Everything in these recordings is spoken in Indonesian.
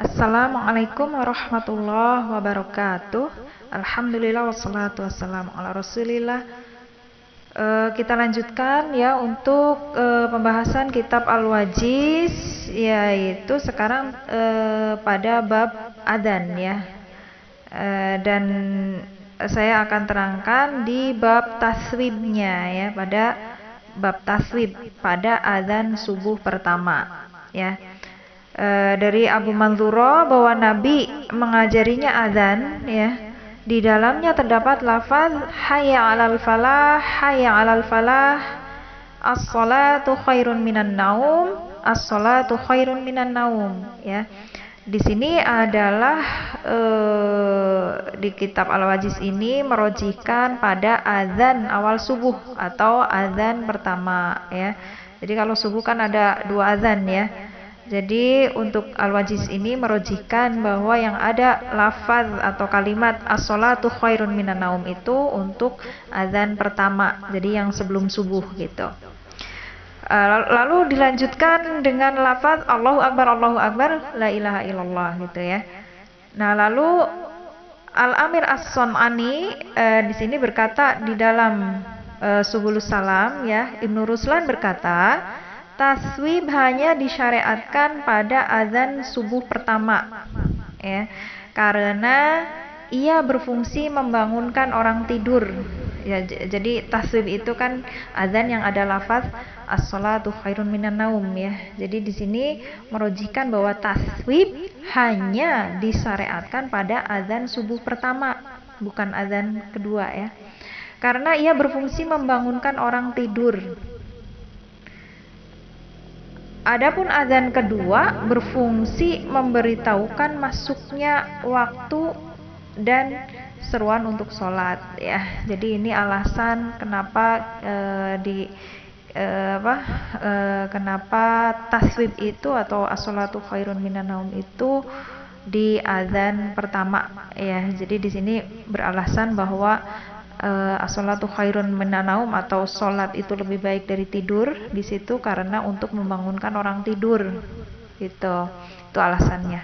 Assalamualaikum warahmatullahi wabarakatuh. Alhamdulillah wassalatu wassalamu ala Rasulillah. Kita lanjutkan ya untuk pembahasan kitab Al-Wajiz, yaitu sekarang pada bab adzan ya. Dan saya akan terangkan di bab taswibnya ya, pada bab taswib pada adzan subuh pertama ya. Dari Abu Manzura bahwa Nabi mengajarinya adzan ya. Di dalamnya terdapat lafaz hayya 'alal falah, hayya 'alal falah, as-salatu khairun minan naum, as-salatu khairun minan naum ya. Di sini adalah di kitab Al-Wajiz ini merojihkan pada azan awal subuh atau azan pertama ya. Jadi kalau subuh kan ada dua azan ya. Jadi untuk Al-Wajiz ini merojihkan bahwa yang ada lafaz atau kalimat as-salatu khairun minan naum itu untuk azan pertama. Jadi yang sebelum subuh gitu. Lalu dilanjutkan dengan lafaz Allahu Akbar, la ilaha illallah gitu ya. Nah, lalu Al-Amir As-Sun'ani di sini berkata di dalam Subulus Salam ya, Ibnu Ruslan berkata, taswib hanya disyariatkan pada azan subuh pertama ya, karena ia berfungsi membangunkan orang tidur ya. Jadi taswib itu kan azan yang ada lafaz as-salatu khairun minan naum ya. Jadi di sini merojihkan bahwa taswib hanya disyariatkan pada azan subuh pertama, bukan azan kedua ya, karena ia berfungsi membangunkan orang tidur. Adapun azan kedua berfungsi memberitahukan masuknya waktu dan seruan untuk sholat ya. Jadi ini alasan kenapa kenapa taswib itu atau as-sholatu khairun minan naum itu di azan pertama ya. Jadi di sini beralasan bahwa as-sholatu khairun minan naum atau sholat itu lebih baik dari tidur di situ karena untuk membangunkan orang tidur gitu. Itu alasannya.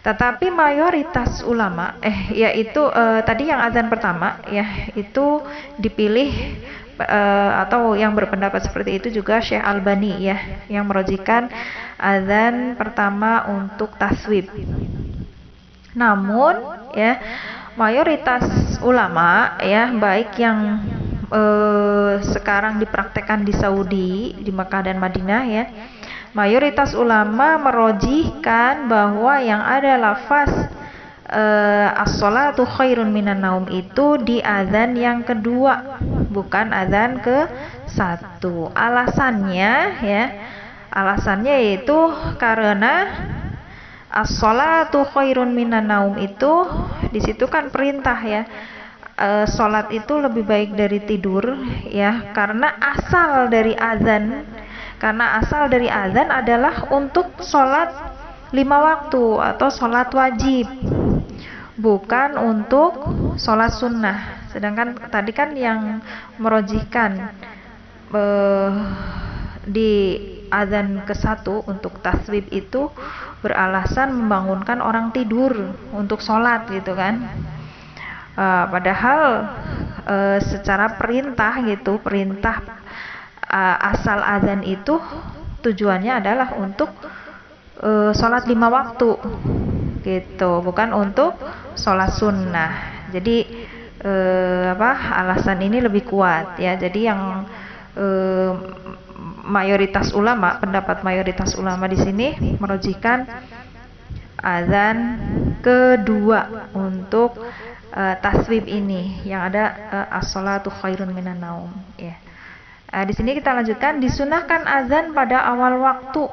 Tetapi mayoritas ulama yaitu tadi yang azan pertama ya, itu dipilih atau yang berpendapat seperti itu juga Syekh Albani ya, yang merojihkan azan pertama untuk taswib. Namun ya, mayoritas ulama ya, baik yang sekarang dipraktekkan di Saudi, di Makkah dan Madinah ya, mayoritas ulama merojihkan bahwa yang ada lafaz as-salatu khairun minan naum itu di azan yang kedua, bukan azan ke satu. Alasannya yaitu karena as-salatu khairun minan naum itu di situ kan perintah ya. Salat itu lebih baik dari tidur ya, karena asal dari azan adalah untuk salat 5 waktu atau salat wajib, bukan untuk salat sunnah. Sedangkan tadi kan yang merojihkan di azan ke-1 untuk taswib itu beralasan membangunkan orang tidur untuk sholat gitu kan. Padahal secara perintah gitu, perintah asal azan itu tujuannya adalah untuk sholat 5 waktu gitu, bukan untuk sholat sunnah. Jadi alasan ini lebih kuat ya. Jadi yang pendapat mayoritas ulama di sini merojihkan azan kedua untuk taswib ini yang ada as-sholatu khairun minan naum ya. Di sini kita lanjutkan, disunahkan azan pada awal waktu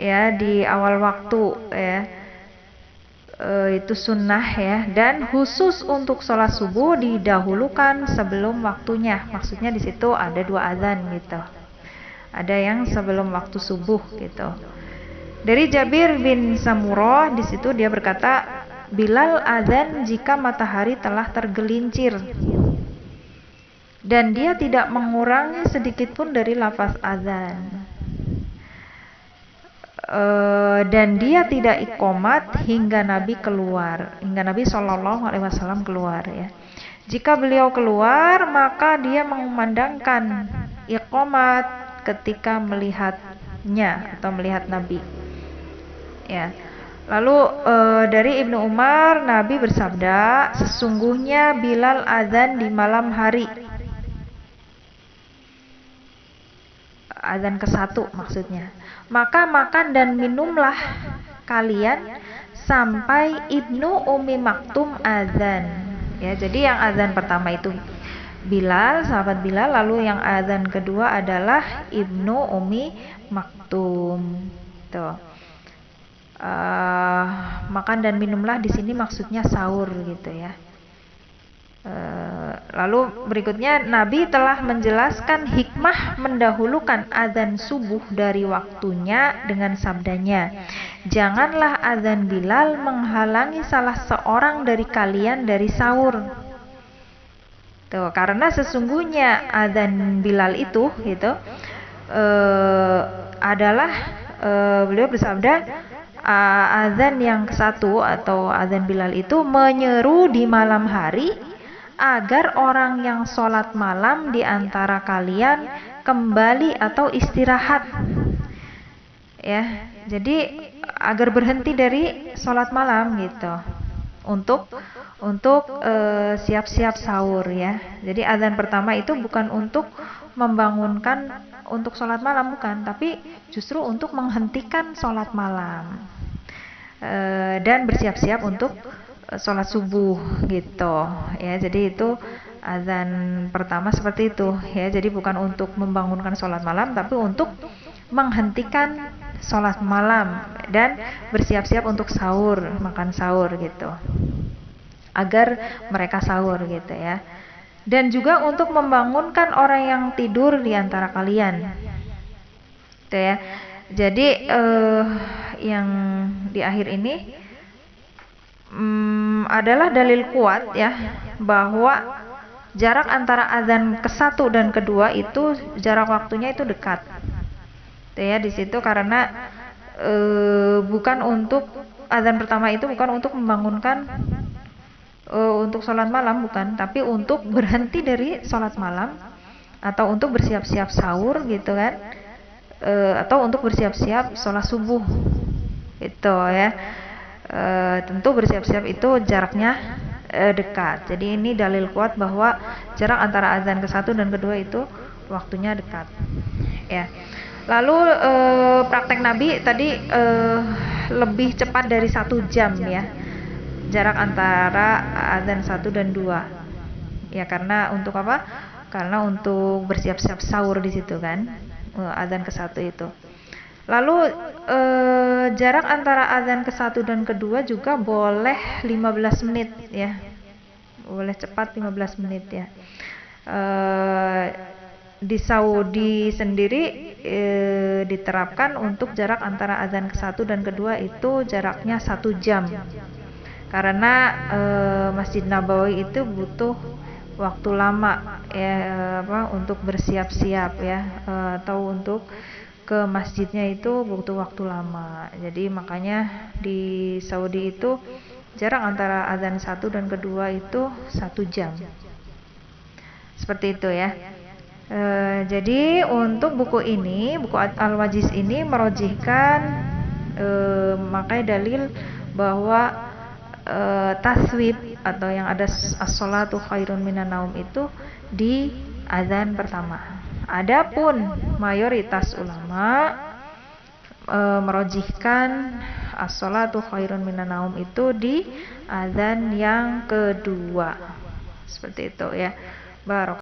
ya, di awal waktu ya. Itu sunnah ya, dan khusus untuk sholat subuh didahulukan sebelum waktunya. Maksudnya di situ ada 2 azan gitu. Ada yang sebelum waktu subuh gitu. Dari Jabir bin Samurah di situ dia berkata, Bilal azan jika matahari telah tergelincir dan dia tidak mengurangi sedikit pun dari lafaz azan. dan dia tidak iqomat hingga Nabi keluar, hingga Nabi SAW keluar ya. Jika beliau keluar, maka dia mengumandangkan iqomat ketika melihatnya atau melihat Nabi. Ya. Lalu dari Ibnu Umar, Nabi bersabda, sesungguhnya Bilal azan di malam hari. Azan ke-1 maksudnya. Maka makan dan minumlah kalian sampai Ibnu Ummi Maktum azan. Ya, jadi yang azan pertama itu Bilal, sahabat Bilal, lalu yang azan kedua adalah Ibnu Ummi Maktum. Tuh. Makan dan minumlah di sini maksudnya sahur gitu ya. Lalu berikutnya Nabi telah menjelaskan hikmah mendahulukan azan subuh dari waktunya dengan sabdanya, janganlah azan Bilal menghalangi salah seorang dari kalian dari sahur. Tuh, karena sesungguhnya azan Bilal itu gitu adalah beliau bersabda, azan yang ke-1 atau azan Bilal itu menyeru di malam hari agar orang yang sholat malam di antara kalian kembali atau istirahat. Ya, jadi agar berhenti dari sholat malam gitu. Untuk siap-siap sahur ya. Jadi azan pertama itu bukan untuk membangunkan untuk sholat malam, bukan, tapi justru untuk menghentikan sholat malam dan bersiap-siap untuk sholat subuh gitu ya. Jadi itu azan pertama seperti itu ya. Jadi bukan untuk membangunkan sholat malam, tapi untuk menghentikan sholat malam dan bersiap-siap untuk sahur, makan sahur gitu, agar mereka sahur gitu ya. Dan juga untuk membangunkan orang yang tidur di antara kalian gitu ya. Jadi yang di akhir ini adalah dalil kuat ya, bahwa jarak antara azan ke-1 dan kedua itu jarak waktunya itu dekat. Ya, di situ karena bukan untuk azan pertama itu bukan untuk membangunkan untuk sholat malam, bukan, tapi untuk berhenti dari sholat malam atau untuk bersiap-siap sahur gitu kan, atau untuk bersiap-siap sholat subuh itu ya. Tentu bersiap-siap itu jaraknya dekat. Jadi ini dalil kuat bahwa jarak antara azan ke-1 dan kedua itu waktunya dekat ya. Lalu praktek Nabi tadi lebih cepat dari 1 jam ya, jarak antara azan 1 dan 2 ya. Karena untuk apa? Karena untuk bersiap-siap sahur di situ kan, azan ke-1 itu. Lalu jarak antara azan ke-1 dan kedua juga boleh 15 menit ya, boleh cepat 15 menit ya. Di Saudi sendiri diterapkan untuk jarak antara azan ke-1 dan kedua itu jaraknya 1 jam, karena Masjid Nabawi itu butuh waktu lama ya, untuk bersiap-siap ya, atau untuk ke masjidnya itu butuh waktu lama. Jadi makanya di Saudi itu jarak antara azan 1 dan kedua itu 1 jam. Seperti itu ya. Jadi untuk buku ini, buku Al-Wajiz ini merojihkan makanya dalil bahwa taswib atau yang ada as-sholatu khairun minan naum itu di azan pertama. Adapun mayoritas ulama merojihkan as-sholatu khairun minan naum itu di azan yang kedua. Seperti itu ya. Barok.